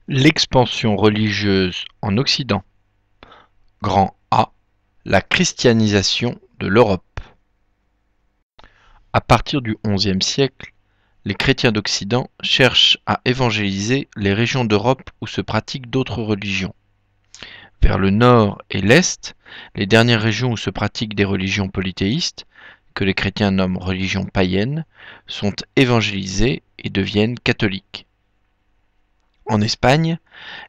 L'expansion religieuse en Occident. Grand A. La christianisation de l'Europe. À partir du XIe siècle, les chrétiens d'Occident cherchent à évangéliser les régions d'Europe où se pratiquent d'autres religions. Vers le nord et l'est, les dernières régions où se pratiquent des religions polythéistes, que les chrétiens nomment religions païennes, sont évangélisées et deviennent catholiques. En Espagne,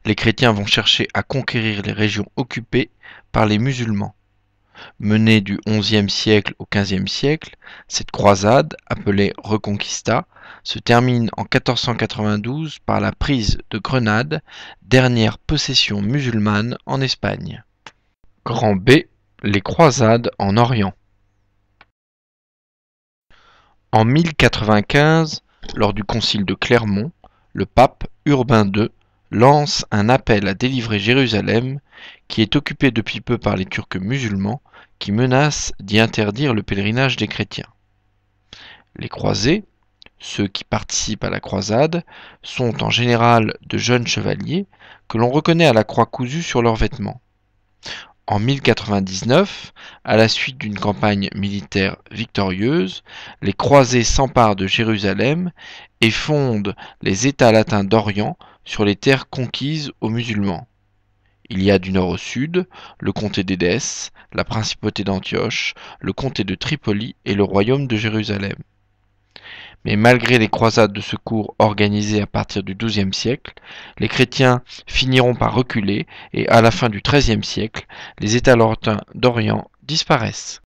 les chrétiens vont chercher à conquérir les régions occupées par les musulmans. Menée du XIe siècle au XVe siècle, cette croisade, appelée Reconquista, se termine en 1492 par la prise de Grenade, dernière possession musulmane en Espagne. Grand B. Les croisades en Orient. En 1095, lors du concile de Clermont, le pape Urbain II lance un appel à délivrer Jérusalem, qui est occupée depuis peu par les Turcs musulmans, qui menacent d'y interdire le pèlerinage des chrétiens. Les croisés, ceux qui participent à la croisade, sont en général de jeunes chevaliers que l'on reconnaît à la croix cousue sur leurs vêtements. En 1099, à la suite d'une campagne militaire victorieuse, les croisés s'emparent de Jérusalem et fondent les États latins d'Orient sur les terres conquises aux musulmans. Il y a du nord au sud le comté d'Édesse, la principauté d'Antioche, le comté de Tripoli et le royaume de Jérusalem. Mais malgré les croisades de secours organisées à partir du XIIe siècle, les chrétiens finiront par reculer et à la fin du XIIIe siècle, les États latins d'Orient disparaissent.